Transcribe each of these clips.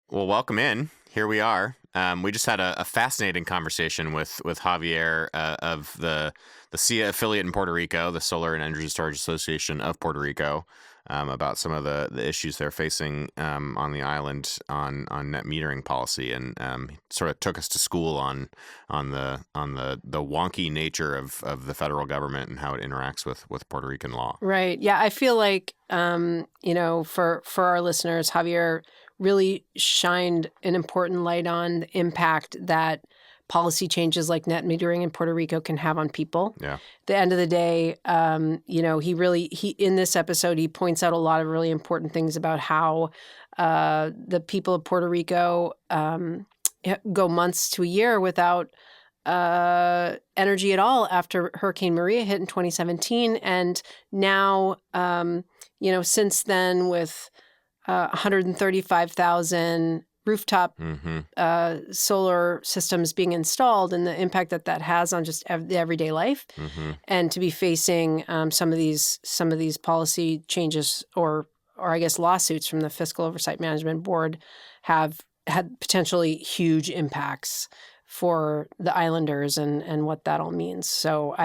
Well, welcome in. Here we are. We just had a fascinating conversation with Javier of the SIA affiliate in Puerto Rico, the Solar and Energy Storage Association of Puerto Rico, about some of the issues they're facing on the island on net metering policy, and he sort of took us to school on the wonky nature of the federal government and how it interacts with Puerto Rican law. Right. Yeah, I feel like for our listeners, Javier really shined an important light on the impact that policy changes like net metering in Puerto Rico can have on people. Yeah. At the end of the day, he in this episode, he points out a lot of really important things about how the people of Puerto Rico go months to a year without energy at all after Hurricane Maria hit in 2017. And now, since then, with 135,000 rooftop solar systems being installed and the impact that has on just everyday life, and to be facing some of these policy changes or I guess lawsuits from the Fiscal Oversight Management Board have had potentially huge impacts for the islanders and what that all means. So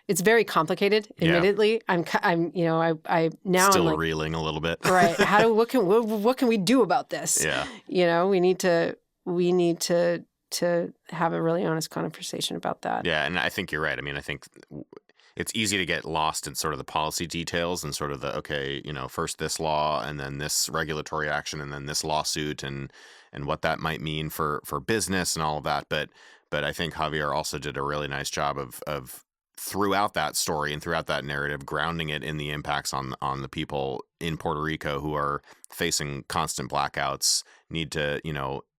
it's very complicated. Admittedly, Yeah. I now Still I'm like, reeling a little bit. right. What can we do about this? Yeah. We need to have a really honest conversation about that. Yeah, and I think you're right. I mean, I think it's easy to get lost in sort of the policy details and sort of first this law and then this regulatory action and then this lawsuit and what that might mean for business and all of that. But I think Javier also did a really nice job of throughout that story and throughout that narrative, grounding it in the impacts on the people in Puerto Rico who are facing constant blackouts, need to,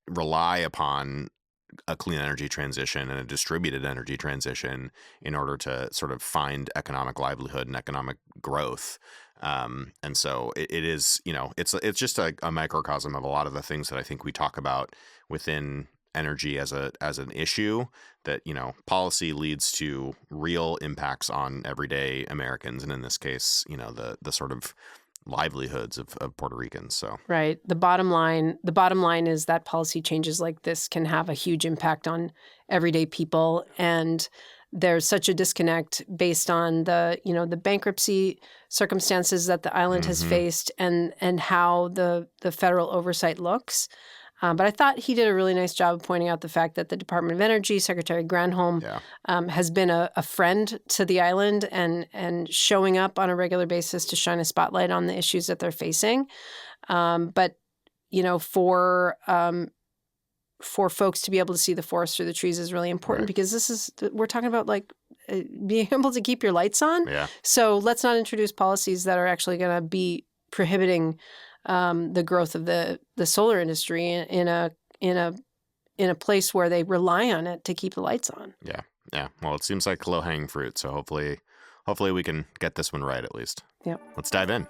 rely upon a clean energy transition and a distributed energy transition in order to sort of find economic livelihood and economic growth. And so it is, it's just a microcosm of a lot of the things that I think we talk about within energy as an issue, that, policy leads to real impacts on everyday Americans. And in this case, the sort of livelihoods of Puerto Ricans. So right. The bottom line is that policy changes like this can have a huge impact on everyday people, and there's such a disconnect based on the bankruptcy circumstances that the island has faced and how the federal oversight looks. But I thought he did a really nice job of pointing out the fact that the Department of Energy, Secretary Granholm, has been a friend to the island and showing up on a regular basis to shine a spotlight on the issues that they're facing. But for folks to be able to see the forest through the trees is really important, because we're talking about being able to keep your lights on. Yeah. So let's not introduce policies that are actually going to be prohibiting the growth of the solar industry in a place where they rely on it to keep the lights on. Yeah. Yeah. Well, it seems like low-hanging fruit. So hopefully we can get this one right at least. Yep. Let's dive in.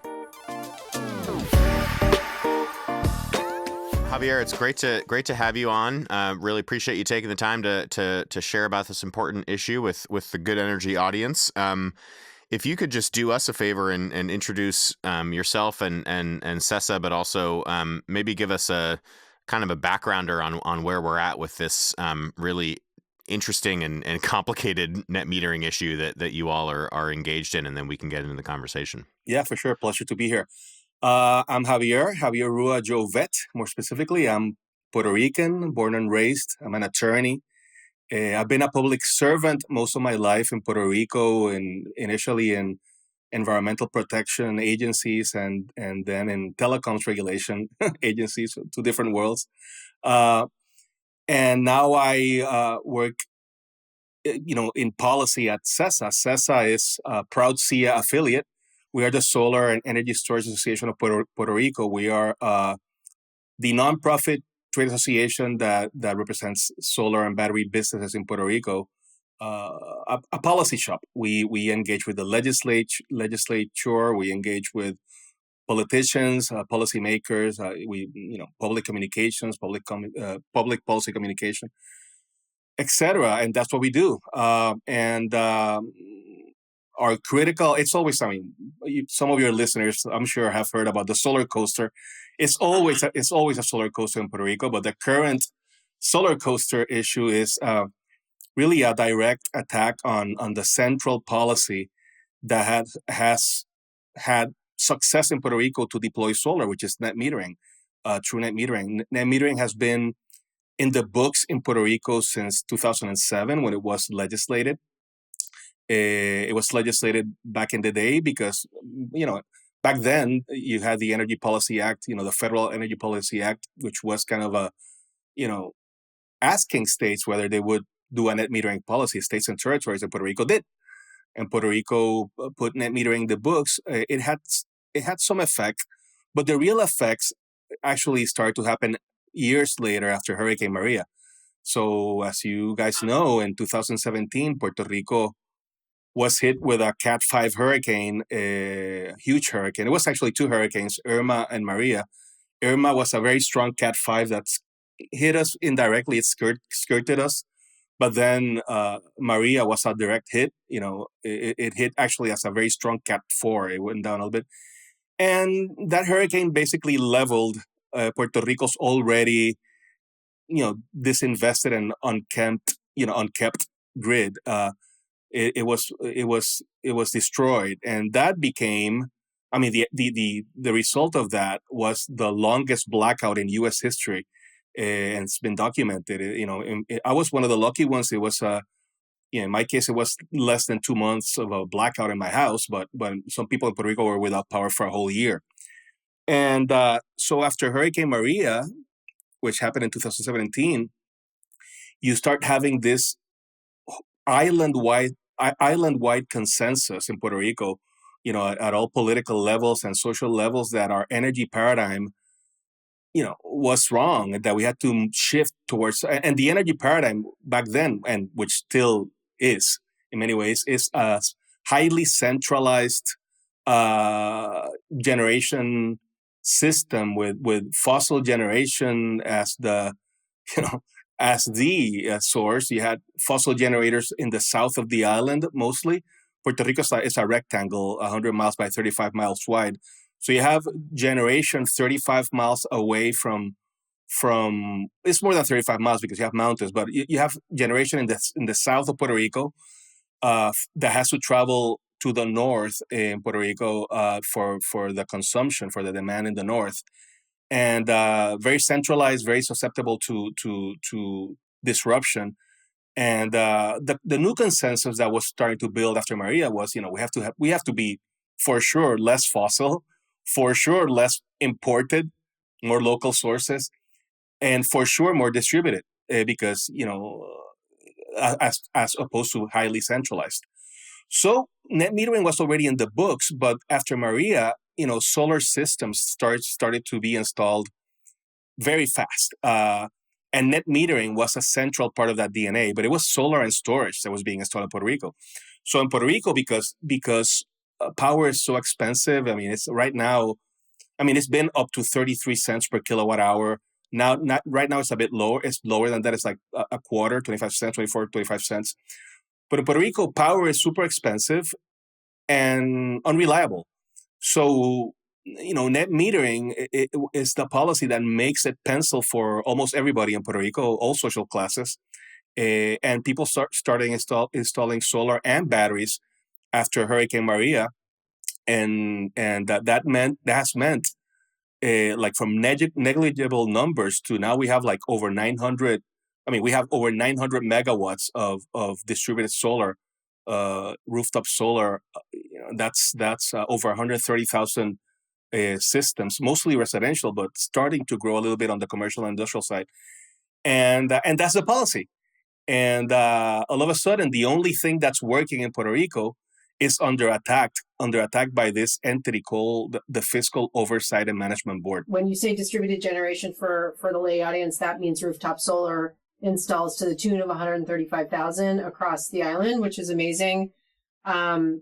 Javier, it's great to have you on. Really appreciate you taking the time to share about this important issue with the Good Energy audience. If you could just do us a favor and introduce yourself and CESA, but also maybe give us a kind of a backgrounder on where we're at with this really interesting and complicated net metering issue that you all are engaged in, and then we can get into the conversation. Yeah, for sure. Pleasure to be here. I'm Javier Rúa-Jovet. More specifically, I'm Puerto Rican, born and raised. I'm an attorney. I've been a public servant most of my life in Puerto Rico, and initially in environmental protection agencies and then in telecoms regulation agencies, two different worlds. And now I work, in policy at CESA. CESA is a proud SIA affiliate. We are the Solar and Energy Storage Association of Puerto Rico. We are the nonprofit trade association that represents solar and battery businesses in Puerto Rico, a policy shop. We engage with the legislature. We engage with politicians, policymakers. Public communications, public policy communication, etc. And that's what we do. Are critical. It's always, some of your listeners, I'm sure, have heard about the solar coaster it's always a solar coaster in Puerto Rico. But the current solar coaster issue is really a direct attack on the central policy that has had success in Puerto Rico to deploy solar, which is net metering, true net metering. Net metering has been in the books in Puerto Rico since 2007 when it was legislated. It was legislated back in the day because, back then you had the Energy Policy Act, the Federal Energy Policy Act, which was kind of a, asking states whether they would do a net metering policy. States and territories, and Puerto Rico did. And Puerto Rico put net metering in the books. It had some effect, but the real effects actually started to happen years later after Hurricane Maria. So as you guys know, in 2017, Puerto Rico was hit with a Cat 5 hurricane, a huge hurricane. It was actually two hurricanes, Irma and Maria. Irma was a very strong Cat 5 that hit us indirectly. It skirted us. But then Maria was a direct hit. It hit actually as a very strong Cat 4. It went down a little bit. And that hurricane basically leveled Puerto Rico's already, disinvested and unkept grid. It was destroyed, and that became, the result of that was the longest blackout in U.S. history, and it's been documented. I was one of the lucky ones. It was in my case, it was less than 2 months of a blackout in my house, but some people in Puerto Rico were without power for a whole year. And so after Hurricane Maria, which happened in 2017, you start having this island-wide consensus in Puerto Rico, at all political levels and social levels, that our energy paradigm, was wrong, and that we had to shift towards, and the energy paradigm back then, and which still is in many ways, is a highly centralized generation system with fossil generation as the source. You had fossil generators in the south of the island mostly. Puerto Rico is a rectangle, 100 miles by 35 miles wide. So you have generation 35 miles away from it's more than 35 miles because you have mountains, but you have generation in the south of Puerto Rico that has to travel to the north in Puerto Rico for the consumption, for the demand in the north. And very centralized, very susceptible to disruption. And the new consensus that was starting to build after Maria was, we have to be, for sure, less fossil, for sure less imported, more local sources, and for sure more distributed, because as opposed to highly centralized. So net metering was already in the books, but after Maria, solar systems started to be installed very fast. And net metering was a central part of that DNA, but it was solar and storage that was being installed in Puerto Rico. So in Puerto Rico, because power is so expensive, it's right now, it's been up to 33 cents per kilowatt hour. Right now it's a bit lower. It's lower than that. It's like a quarter, 25 cents, 24, 25 cents. But in Puerto Rico, power is super expensive and unreliable. So, net metering is the policy that makes it pencil for almost everybody in Puerto Rico, all social classes. And people starting installing solar and batteries after Hurricane Maria. And that has meant like from negligible numbers to now we have like over 900. We have over 900 megawatts of distributed solar, rooftop solar. That's over 130,000 systems, mostly residential, but starting to grow a little bit on the commercial and industrial side. And that's the policy. And all of a sudden, the only thing that's working in Puerto Rico is under attack by this entity called the Fiscal Oversight and Management Board. When you say distributed generation for the lay audience, that means rooftop solar installs to the tune of 135,000 across the island, which is amazing. And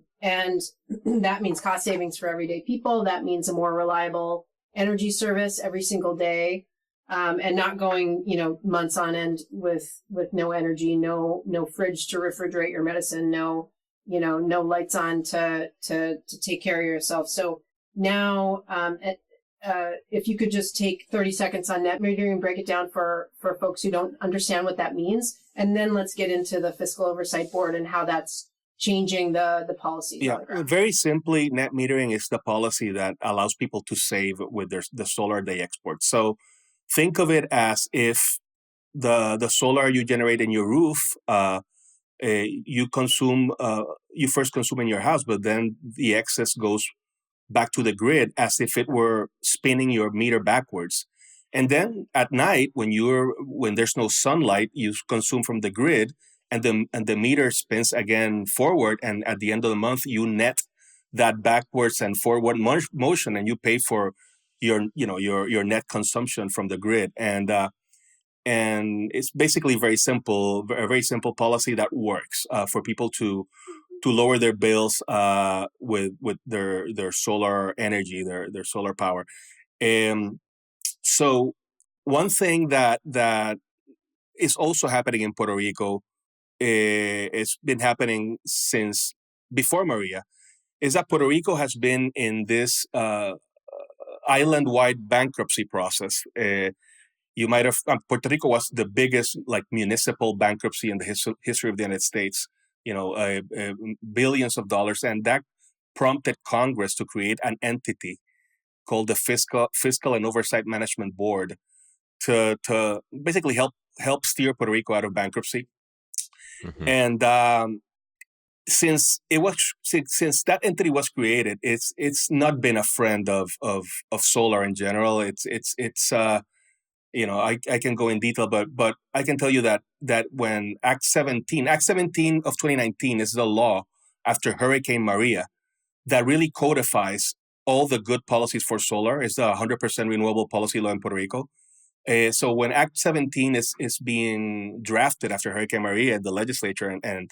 that means cost savings for everyday people. That means a more reliable energy service every single day, and not going, months on end with no energy, no fridge to refrigerate your medicine, no lights on to take care of yourself. So now, if you could just take 30 seconds on net metering and break it down for folks who don't understand what that means. And then let's get into the Fiscal Oversight Board and how that's changing the policies. Yeah, very simply, net metering is the policy that allows people to save with the solar they export. So think of it as if the solar you generate in your roof, you first consume in your house, but then the excess goes back to the grid as if it were spinning your meter backwards. And then at night, when there's no sunlight, you consume from the grid, and the meter spins again forward. And at the end of the month, you net that backwards and forward motion, and you pay for your net consumption from the grid. And it's basically a very simple policy that works for people to lower their bills with their solar energy, their solar power. So one thing that is also happening in Puerto Rico, it's been happening since before Maria, is that Puerto Rico has been in this island-wide bankruptcy process. You might have Puerto Rico was the biggest municipal bankruptcy in the history of the United States. Billions of dollars, and that prompted Congress to create an entity called the Fiscal and Oversight Management Board to basically help steer Puerto Rico out of bankruptcy. Mm-hmm. And since that entity was created, it's not been a friend of solar in general. I can go in detail, but I can tell you that when Act 17 of 2019 is the law after Hurricane Maria that really codifies all the good policies for solar. Is the 100% renewable policy law in Puerto Rico. So when Act 17 is being drafted after Hurricane Maria, the legislature and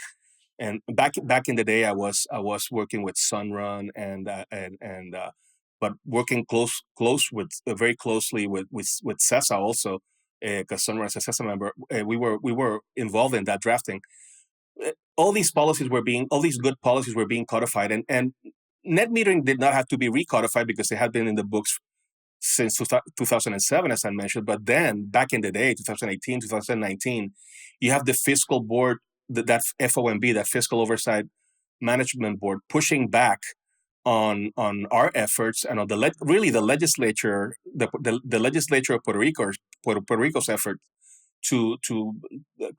back in the day, I was working with Sunrun but working very closely with CESA also, because Sunrun is a CESA member. We were involved in that drafting. All these good policies were being codified, and net metering did not have to be recodified because they had been in the books since 2007, as I mentioned. But then, back in the day, 2018, 2019, you have the fiscal board, that FOMB, that Fiscal Oversight Management Board, pushing back on our efforts and on the legislature, the legislature of Puerto Rico's effort to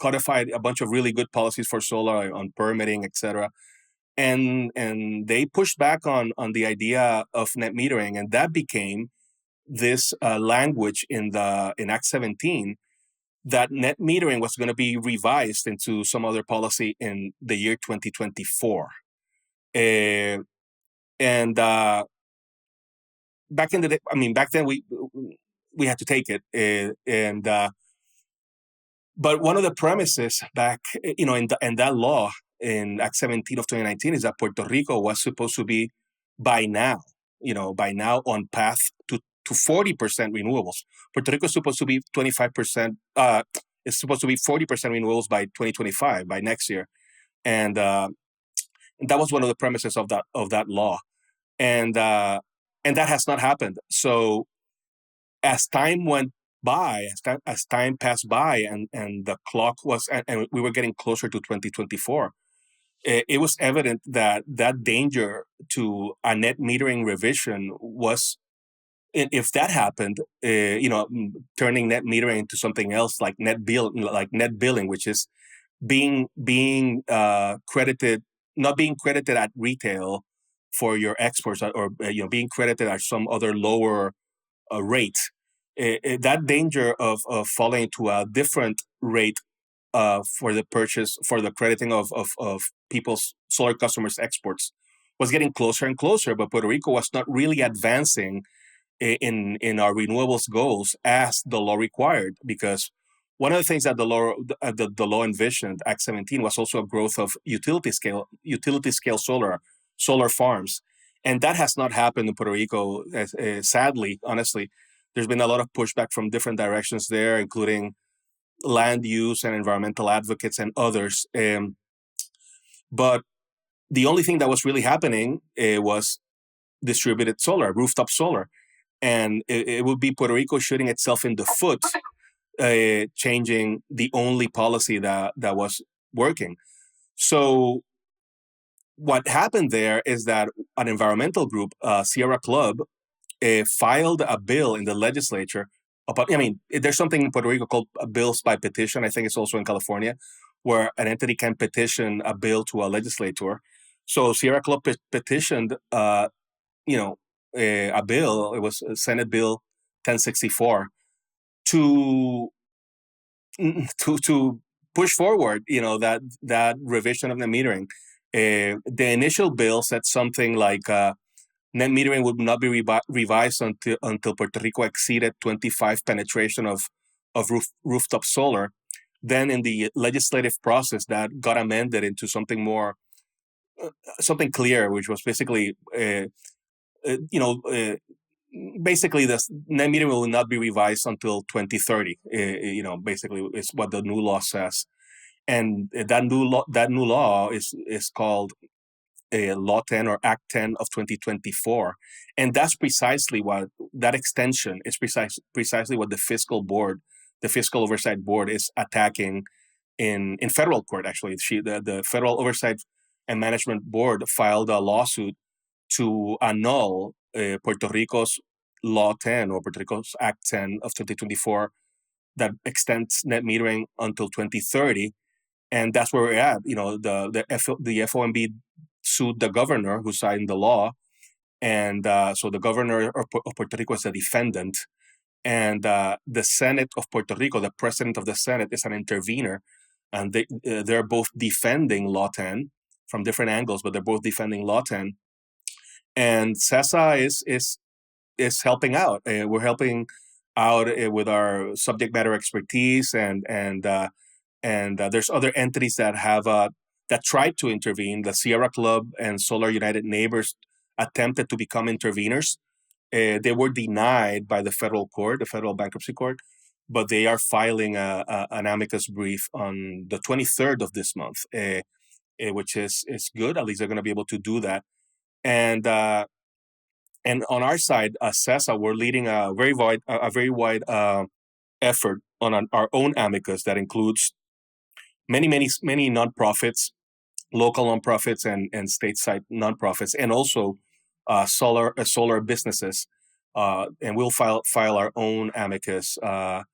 codify a bunch of really good policies for solar on permitting, etc. And they pushed back on the idea of net metering, and that became this language in Act 17 that net metering was going to be revised into some other policy in the year 2024. And back in the day, back then we had to take it. But one of the premises back, in that law in Act 17 of 2019 is that Puerto Rico was supposed to be by now on path to 40% renewables. Puerto Rico is supposed to be 25%. It's supposed to be 40% renewables by 2025, by next year, and that was one of the premises of that law, and that has not happened. So as time went by, as time passed by, and the clock was, and we were getting closer to 2024, it was evident that danger to a net metering revision was, if that happened, turning net metering into something else like net billing, which is being credited, not being credited at retail for your exports, or being credited at some other lower rate. That danger of falling to a different rate for the crediting of people's solar customers' exports was getting closer and closer, but Puerto Rico was not really advancing in our renewables goals as the law required, because one of the things that the law envisioned, Act 17, was also a growth of utility scale solar farms, and that has not happened in Puerto Rico. Sadly, honestly, there's been a lot of pushback from different directions there, including land use and environmental advocates and others. But the only thing that was really happening was distributed solar, rooftop solar. and it would be Puerto Rico shooting itself in the foot, changing the only policy that was working. So what happened there is that an environmental group, Sierra Club, filed a bill in the legislature about, there's something in Puerto Rico called bills by petition. I think it's also in California, where an entity can petition a bill to a legislator. So Sierra Club petitioned, a bill. It was Senate Bill 1064 to push forward, that revision of net metering. The initial bill said something like net metering would not be revised until Puerto Rico exceeded 25 penetration of rooftop solar. Then in the legislative process, that got amended into something more, something clear, which was basically, basically the net metering will not be revised until 2030. Basically is what the new law says, and that new law is called Law 10 or Act 10 of 2024, and that's precisely what that extension is. Precisely what the Fiscal Oversight Board, is attacking in federal court. Actually, the Federal Oversight and Management Board filed a lawsuit to annul Puerto Rico's Law 10 or Puerto Rico's Act 10 of 2024 that extends net metering until 2030. And that's where we're at. The FOMB sued the governor who signed the law. And so the governor of Puerto Rico is a defendant. And the Senate of Puerto Rico, the president of the Senate, is an intervener. And they're both defending Law 10 from different angles, but they're both defending Law 10. And CESA is helping out. We're helping out with our subject matter expertise, and there's other entities that have that tried to intervene. The Sierra Club and Solar United Neighbors attempted to become interveners. They were denied by the federal court, the federal bankruptcy court, but they are filing an amicus brief on the 23rd of this month, which is good. At least they're going to be able to do that. And on our side, CESA, we're leading a very wide effort on our own amicus that includes many nonprofits, local nonprofits and stateside nonprofits, and also solar businesses. And we'll file our own amicus on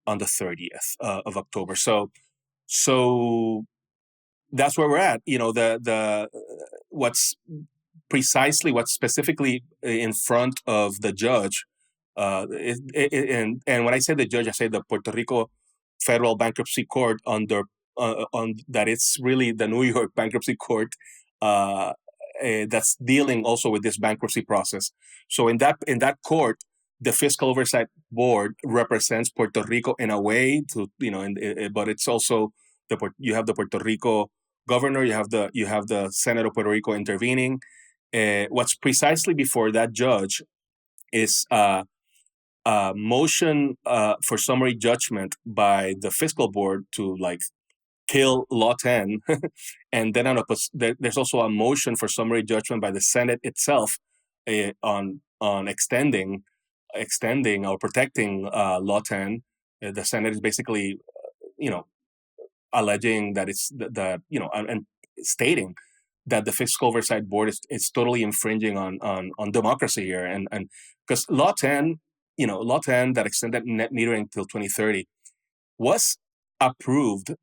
the 30th of October. So that's where we're at. What's specifically in front of the judge, and when I say the judge, I say the Puerto Rico Federal Bankruptcy Court on that it's really the New York Bankruptcy Court that's dealing also with this bankruptcy process. So in that court, the Fiscal Oversight Board represents Puerto Rico in a way, but it's also you have the Puerto Rico governor, you have the Senate of Puerto Rico intervening. What's precisely before that judge is a motion for summary judgment by the fiscal board to kill Law 10, and then there's also a motion for summary judgment by the Senate itself on extending or protecting Law 10. The Senate is basically, alleging that it's and stating that the Fiscal Oversight Board is totally infringing on democracy here, and because Law 10 that extended net metering till 2030 was approved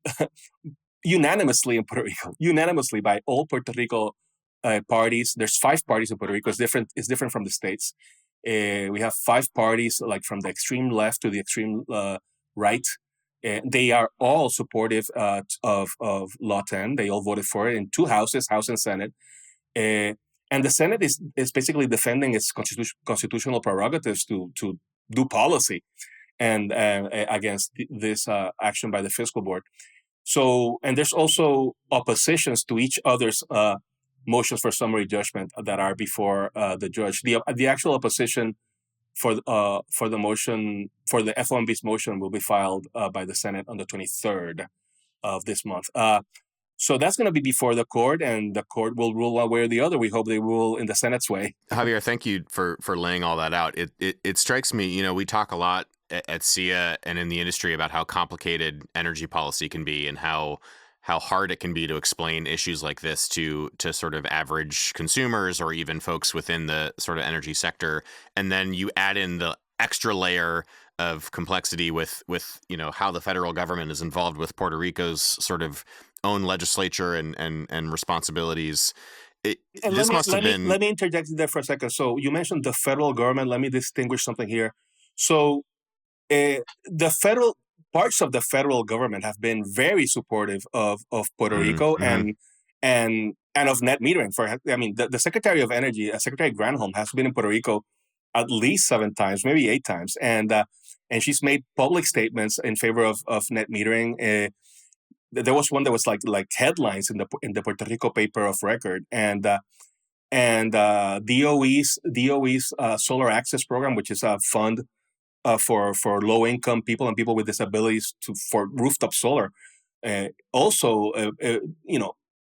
unanimously in Puerto Rico, unanimously by all Puerto Rico parties. There's 5 parties in Puerto Rico. It's different from the states. We have 5 parties, from the extreme left to the extreme right. They are all supportive of Law 10. They all voted for it in 2 houses, House and Senate. And the Senate is basically defending its constitutional prerogatives to do policy and against this action by the fiscal board. So, and there's also oppositions to each other's motions for summary judgment that are before the judge. The actual opposition for the motion, for the FOMB's motion, will be filed by the Senate on the 23rd of this month. So that's going to be before the court, and the court will rule one way or the other. We hope they rule in the Senate's way. Javier, thank you for laying all that out. It strikes me, we talk a lot at SIA and in the industry about how complicated energy policy can be and how hard it can be to explain issues like this to sort of average consumers or even folks within the sort of energy sector. And then you add in the extra layer of complexity with how the federal government is involved with Puerto Rico's sort of own legislature and responsibilities. And This must have been. Let me interject there for a second. So you mentioned the federal government. Let me distinguish something here. So the federal parts of the federal government have been very supportive of Puerto Rico and of net metering. The Secretary of Energy, Secretary Granholm, has been in Puerto Rico at least 7 times, maybe 8 times, and she's made public statements in favor of net metering. There was one that was like headlines in the Puerto Rico paper of record, and DOE's Solar Access Program, which is a fund for low income people and people with disabilities for rooftop solar, also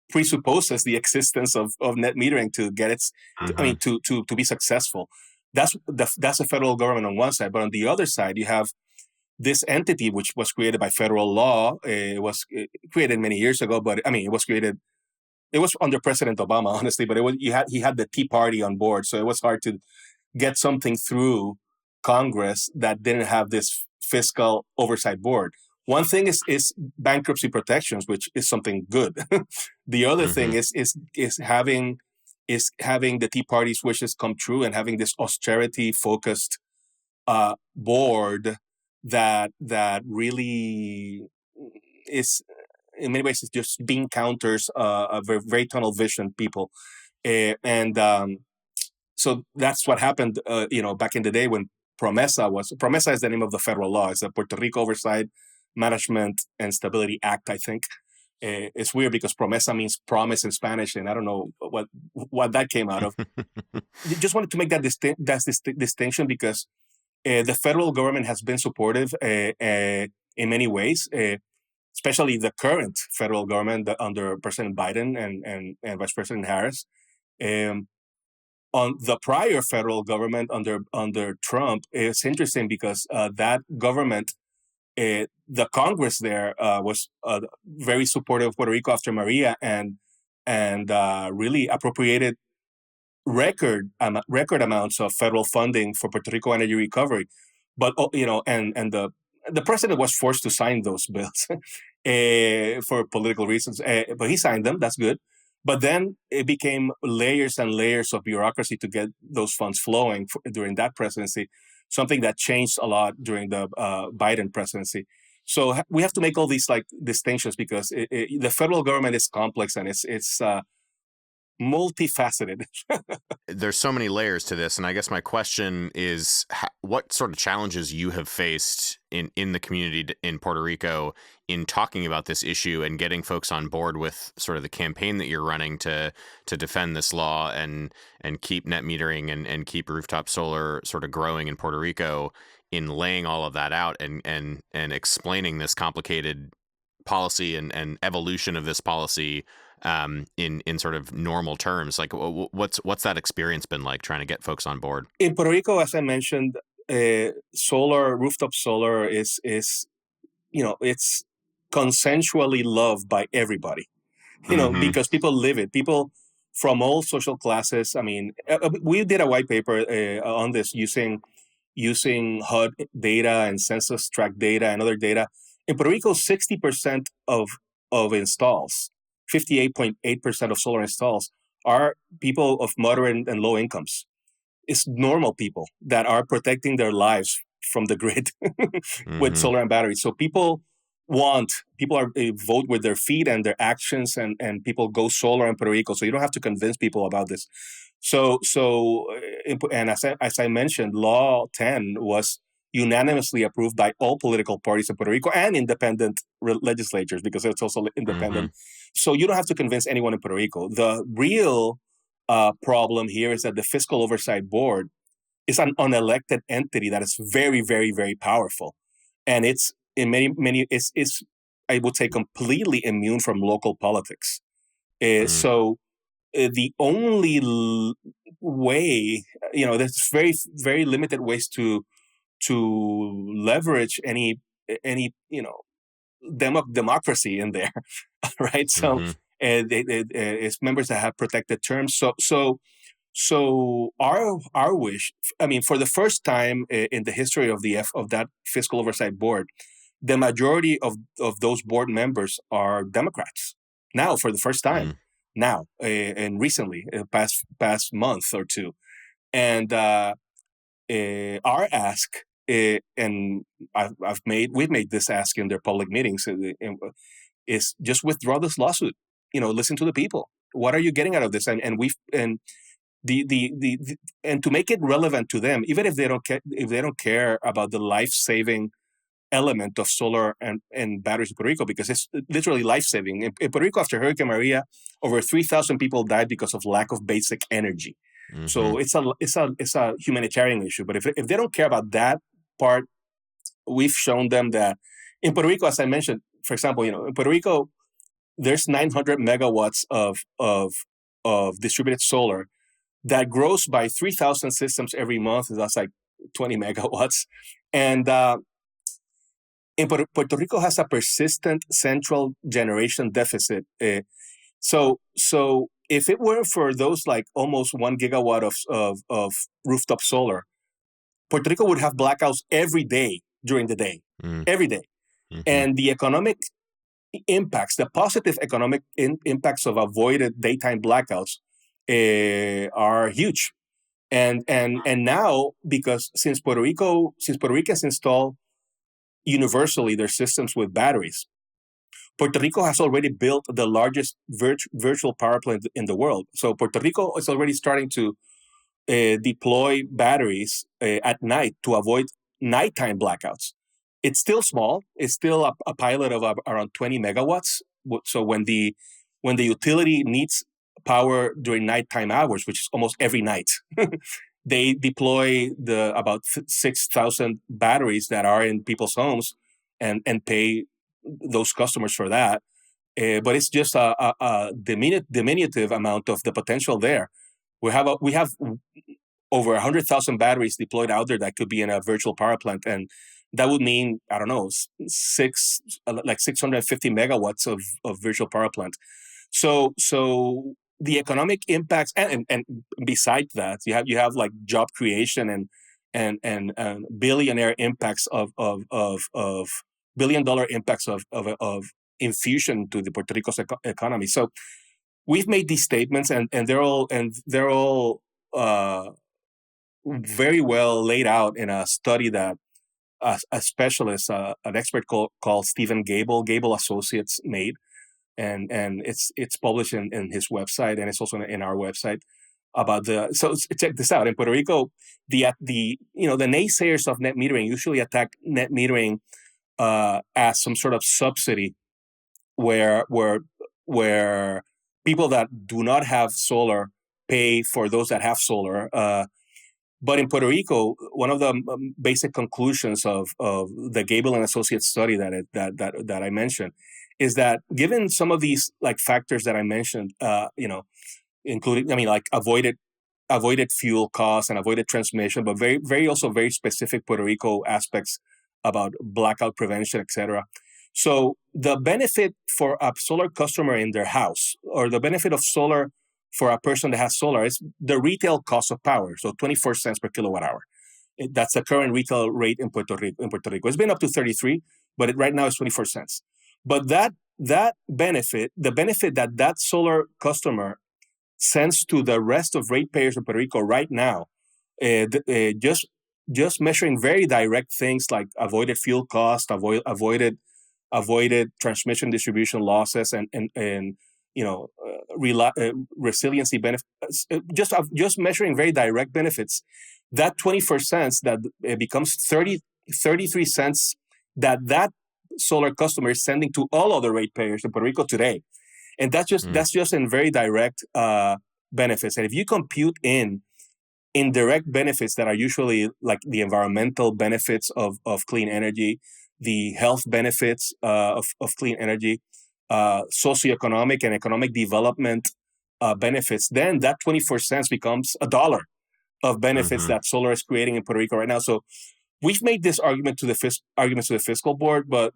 presupposes the existence of net metering to get its to be successful. That's the federal government on one side, but on the other side you have this entity, which was created by federal law. It was created many years ago, but it was created. It was under President Obama, honestly. But he had the Tea Party on board, so it was hard to get something through Congress that didn't have this fiscal oversight board. One thing is bankruptcy protections, which is something good. The other thing is having the Tea Party's wishes come true and having this austerity focused board that really is in many ways is just being counters a very, very tunnel vision people, so that's what happened. Back in the day when Promesa is the name of the federal law. It's the Puerto Rico Oversight, Management, and Stability Act, I think. It's weird because Promesa means promise in Spanish, and I don't know what that came out of. Just wanted to make that distinction because the federal government has been supportive in many ways, especially the current federal government under President Biden and Vice President Harris. On the prior federal government under Trump, it's interesting because that government, the Congress there was very supportive of Puerto Rico after Maria and really appropriated record amounts of federal funding for Puerto Rico energy recovery. But and the president was forced to sign those bills for political reasons. But he signed them. That's good. But then it became layers and layers of bureaucracy to get those funds flowing during that presidency, something that changed a lot during the Biden presidency. So we have to make all these distinctions because the federal government is complex and it's multifaceted. There's so many layers to this, and I guess my question is what sort of challenges you have faced in the community in Puerto Rico in talking about this issue and getting folks on board with sort of the campaign that you're running to defend this law and keep net metering and keep rooftop solar sort of growing in Puerto Rico, in laying all of that out and explaining this complicated policy and evolution of this policy in sort of normal terms. Like what's that experience been like trying to get folks on board? In Puerto Rico, as I mentioned, rooftop solar is it's consensually loved by everybody, because people live it. People from all social classes. I mean, we did a white paper on this using HUD data and census tract data and other data. In Puerto Rico, 60% of installs, 58.8% of solar installs are people of moderate and low incomes. It's normal people that are protecting their lives from the grid with solar and batteries. So people vote with their feet and their actions, and people go solar in Puerto Rico. So you don't have to convince people about this. And as I mentioned, Law 10 was unanimously approved by all political parties in Puerto Rico and independent legislatures, because it's also independent. So you don't have to convince anyone in Puerto Rico. The real problem here is that the Fiscal Oversight Board is an unelected entity that is very, very, very powerful, and it's in many it's I would say, completely immune from local politics. Mm. So the only way, there's very, very limited ways to leverage any democracy in there, right? So Mm-hmm. it's members that have protected terms. So our wish, I mean, for the first time in the history of that fiscal oversight board, the majority of those board members are Democrats now, for the first time Mm. now, and recently, past month or two. And our ask, and we've made this ask in their public meetings, is just withdraw this lawsuit. Listen to the people. What are you getting out of this? And and to make it relevant to them, even if they don't care about the life-saving element of solar and batteries in Puerto Rico, because it's literally life-saving. In Puerto Rico, after Hurricane Maria, over 3,000 people died because of lack of basic energy. Mm-hmm. So it's a humanitarian issue. But if they don't care about that part, we've shown them that in Puerto Rico, as I mentioned, for example, in Puerto Rico, there's 900 megawatts of distributed solar that grows by 3,000 systems every month. That's like 20 megawatts. And in Puerto Rico has a persistent central generation deficit. So if it weren't for those like almost 1 gigawatt of rooftop solar, Puerto Rico would have blackouts every day during the day, every day. Mm-hmm. And the economic impacts, the positive economic impacts of avoided daytime blackouts are huge. And now, because since Puerto Ricans install universally their systems with batteries, Puerto Rico has already built the largest virtual power plant in the world. So Puerto Rico is already starting to deploy batteries at night to avoid nighttime blackouts. It's still small. It's still a pilot of around 20 megawatts. So when the utility needs power during nighttime hours, which is almost every night, they deploy about 6,000 batteries that are in people's homes and pay those customers for that. But it's just a diminutive amount of the potential there. We have over 100,000 batteries deployed out there that could be in a virtual power plant, and that would mean, I don't know, 650 megawatts of virtual power plant. So the economic impacts, and besides that, you have like job creation and billionaire impacts of $1 billion impacts of infusion to the Puerto Rico's economy. So we've made these statements, and they're all very well laid out in a study that a specialist, an expert called Stephen Gable Associates made, and it's published in his website, and it's also in our website about so check this out. In Puerto Rico, the naysayers of net metering usually attack net metering as some sort of subsidy where people that do not have solar pay for those that have solar. But in Puerto Rico, one of the basic conclusions of the Gable and Associates study that I mentioned is that given some of these like factors that I mentioned, including, like avoided fuel costs and avoided transmission, but very also very specific Puerto Rico aspects about blackout prevention, etc. So the benefit for a solar customer in their house, or the benefit of solar for a person that has solar, is the retail cost of power. So 24 cents per kilowatt hour. That's the current retail rate in Puerto Rico. It's been up to 33, but right now it's 24 cents. But that benefit, the benefit that solar customer sends to the rest of ratepayers in Puerto Rico right now, just measuring very direct things like avoided fuel cost, avoided transmission distribution losses, and resiliency benefits, just measuring very direct benefits, that 24 cents that becomes 33 cents that solar customer is sending to all other ratepayers in Puerto Rico today. And that's just in very direct benefits. And if you compute in indirect benefits that are usually like the environmental benefits of clean energy, the health benefits of clean energy, socioeconomic and economic development benefits, then that 24 cents becomes $1 of benefits that solar is creating in Puerto Rico right now. So we've made this argument to the fiscal board, but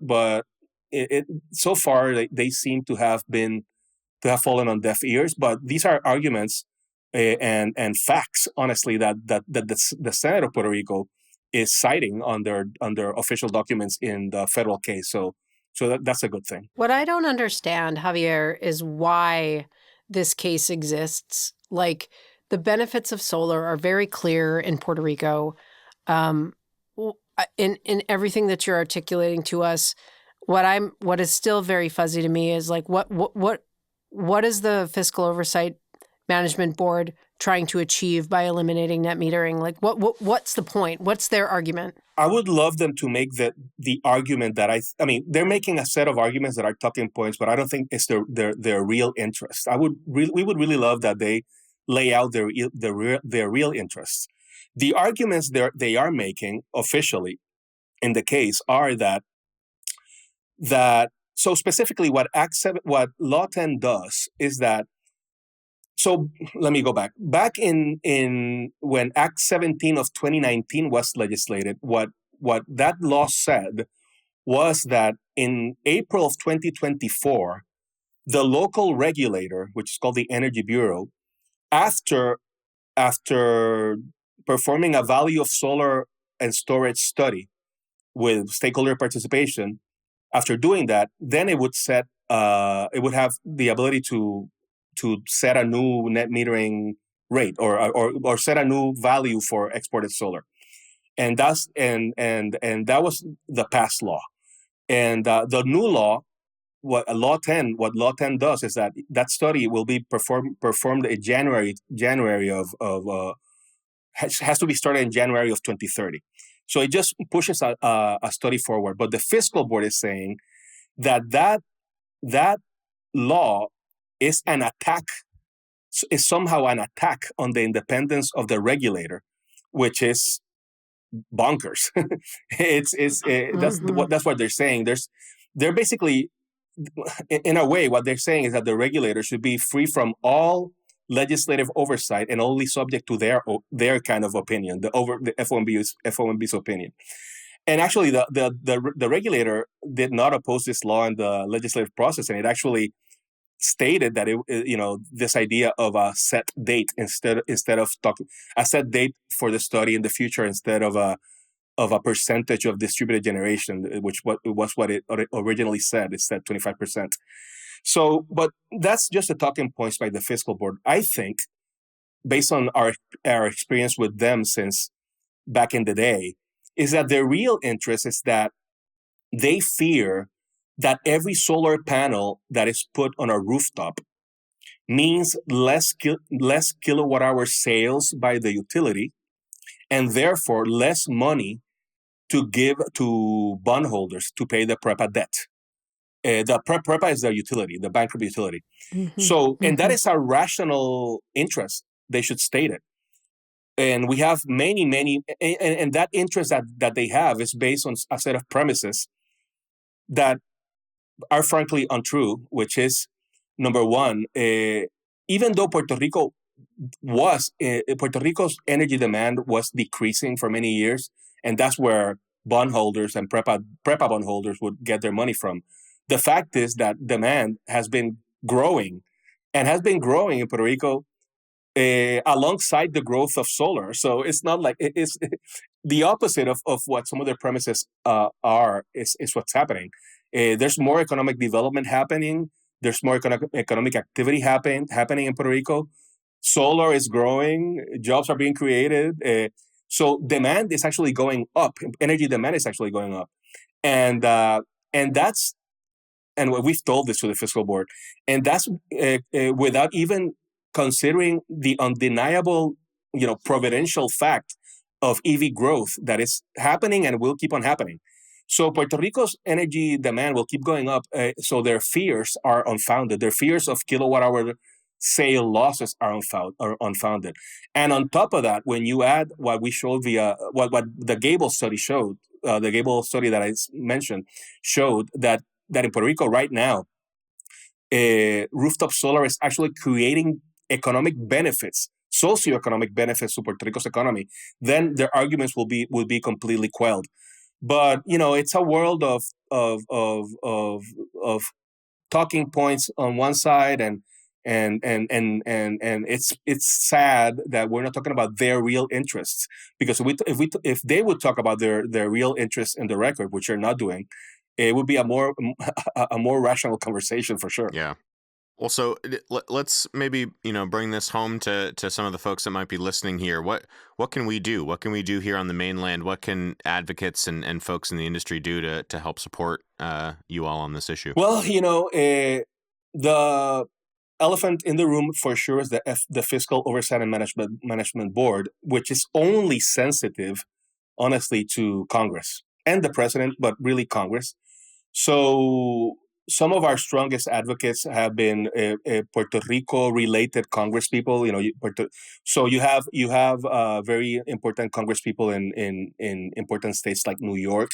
so far they seem to have fallen on deaf ears. But these are arguments and facts, honestly, that the Senate of Puerto Rico is citing on their official documents in the federal case. So that's a good thing. What I don't understand, Javier, is why this case exists. Like, the benefits of solar are very clear in Puerto Rico. In everything that you're articulating to us, what is still very fuzzy to me is like what is the Fiscal Oversight Management Board trying to achieve by eliminating net metering? Like what's the point? What's their argument? I would love them to make the argument that I mean, they're making a set of arguments that are talking points, but I don't think it's their real interest. We would really love that they lay out their real interests. The arguments they are making officially in the case are that so specifically what Law 10 does is that. So let me go back. Back in when Act 17 of 2019 was legislated, what that law said was that in April of 2024, the local regulator, which is called the Energy Bureau, after performing a value of solar and storage study with stakeholder participation, after doing that, then it would have the ability to set a new net metering rate or set a new value for exported solar, and that was the past law. And the new law, what Law 10 does is that study will be performed in January of has to be started in January of 2030. So it just pushes a study forward. But the fiscal board is saying that law is somehow an attack on the independence of the regulator, which is bonkers. That's what they're saying. They're basically, in a way, what they're saying is that the regulator should be free from all legislative oversight and only subject to their kind of opinion, the FOMB's opinion. And actually, the regulator did not oppose this law in the legislative process, and it actually stated that this idea of a set date instead of talking a set date for the study in the future instead of a percentage of distributed generation, which was what it originally said. It said 25%. So, but that's just the talking points by the fiscal board. I think, based on our experience with them since back in the day, is that their real interest is that they fear that every solar panel that is put on a rooftop means less kilowatt hour sales by the utility, and therefore less money to give to bondholders to pay the PREPA debt. The PREPA is the utility, the bankrupt utility. Mm-hmm. So, and that is a rational interest. They should state it. And we have many, and that interest that they have is based on a set of premises that are frankly untrue, which is, number one, even though Puerto Rico's energy demand was decreasing for many years, and that's where bondholders and PREPA bondholders would get their money from. The fact is that demand has been growing, and has been growing in Puerto Rico alongside the growth of solar. So it's not like it's the opposite of what some of their premises are is what's happening. There's more economic development happening. There's more economic activity happening in Puerto Rico. Solar is growing. Jobs are being created. So demand is actually going up. Energy demand is actually going up, and we've told this to the fiscal board, and that's without even considering the undeniable, providential fact of EV growth that is happening and will keep on happening. So Puerto Rico's energy demand will keep going up. So their fears are unfounded. Their fears of kilowatt-hour sale losses are unfounded. And on top of that, when you add what we showed via what the Gable study showed the Gable study that I mentioned showed that in Puerto Rico right now, rooftop solar is actually creating economic benefits, socioeconomic benefits to Puerto Rico's economy. Then their arguments will be completely quelled. But it's a world of talking points on one side, and it's sad that we're not talking about their real interests, because if they would talk about their real interests in the record, which they're not doing, it would be a more rational conversation for sure. Yeah. Well, so let's maybe bring this home to some of the folks that might be listening here. What can we do? What can we do here on the mainland? What can advocates and folks in the industry do to help support you all on this issue? Well, the elephant in the room for sure is the Fiscal Oversight and Management Board, which is only sensitive, honestly, to Congress and the president, but really Congress. So some of our strongest advocates have been Puerto Rico-related Congress people. So you have very important Congress people in important states like New York,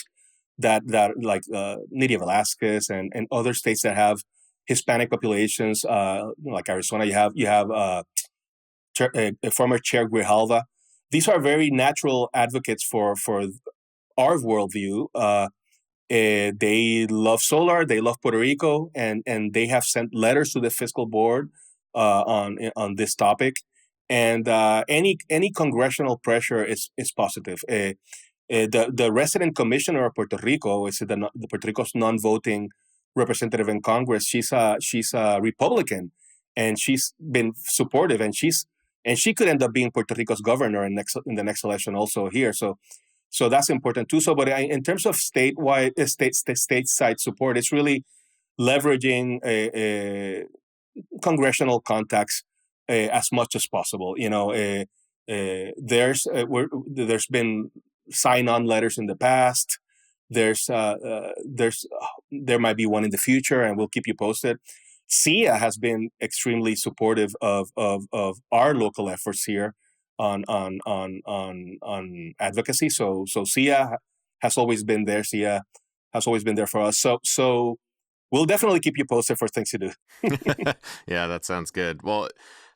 that like Nydia Velázquez and other states that have Hispanic populations, like Arizona. You have former Chair Grijalva. These are very natural advocates for our worldview. They love solar, they love Puerto Rico, and they have sent letters to the fiscal board on this topic. And any congressional pressure is positive. The resident commissioner of Puerto Rico is the Puerto Rico's non-voting representative in Congress. She's a Republican, and she's been supportive, and she could end up being Puerto Rico's governor in the next election also here. So that's important too. So, but in terms of stateside support, it's really leveraging congressional contacts as much as possible. There's been sign-on letters in the past. There might be one in the future, and we'll keep you posted. SIA has been extremely supportive of our local efforts here on advocacy. So SIA has always been there. SIA has always been there for us. So we'll definitely keep you posted for things to do. Yeah, that sounds good. Well,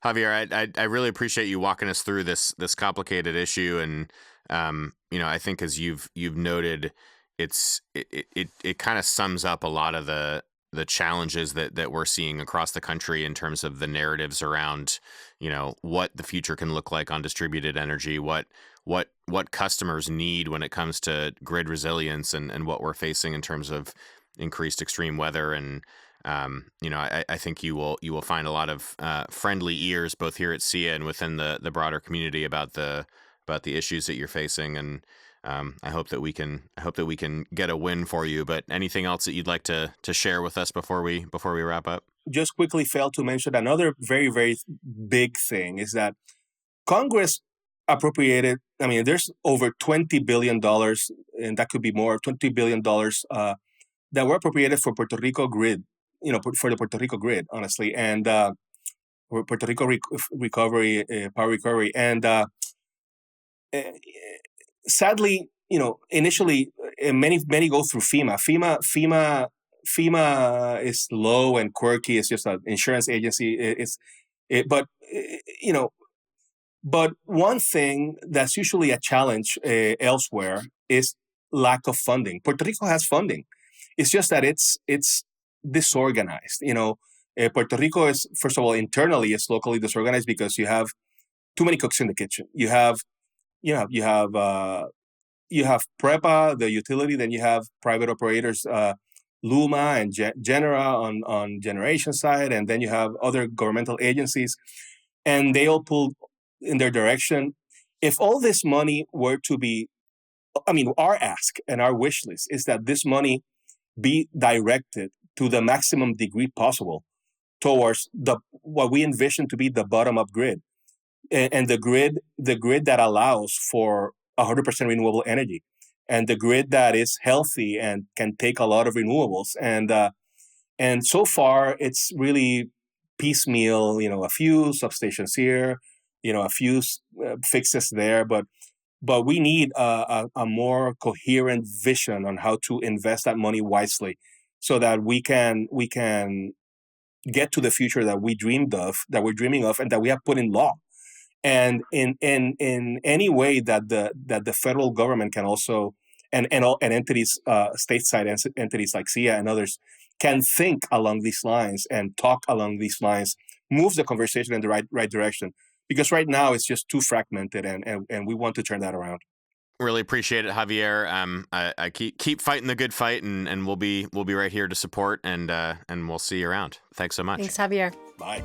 Javier, I really appreciate you walking us through this complicated issue, and I think as you've noted, it kind of sums up a lot of the challenges that we're seeing across the country in terms of the narratives around, what the future can look like on distributed energy, what customers need when it comes to grid resilience, and what we're facing in terms of increased extreme weather. And I think you will find a lot of friendly ears both here at SIA and within the broader community about the issues that you're facing. And I hope that we can get a win for you. But anything else that you'd like to share with us before we wrap up? Just quickly failed to mention another very, very big thing is that Congress appropriated, there's over $20 billion, and that could be more, $20 billion that were appropriated for Puerto Rico grid, for the Puerto Rico grid, honestly, and Puerto Rico recovery, power recovery. And sadly, initially, many go through FEMA. FEMA is low and quirky. It's just an insurance agency. But one thing that's usually a challenge elsewhere is lack of funding. Puerto Rico has funding. It's just that it's disorganized. Puerto Rico is, first of all, internally, it's locally disorganized because you have too many cooks in the kitchen. You have PREPA, the utility, then you have private operators, Luma and Genera on generation side, and then you have other governmental agencies, and they all pull in their direction. If all this money were to be, our ask and our wish list is that this money be directed to the maximum degree possible towards what we envision to be the bottom-up grid, and the grid that allows for 100% renewable energy, and the grid that is healthy and can take a lot of renewables. And so far, it's really piecemeal, a few substations here, a few fixes there. But but we need a more coherent vision on how to invest that money wisely, so that we can get to the future that we're dreaming of, and that we have put in law. And in any way that the federal government can also, and entities, stateside entities like SIA and others, can think along these lines and talk along these lines, moves the conversation in the right direction. Because right now it's just too fragmented, and we want to turn that around. Really appreciate it, Javier. I keep fighting the good fight, and we'll be right here to support, and we'll see you around. Thanks so much. Thanks, Javier. Bye.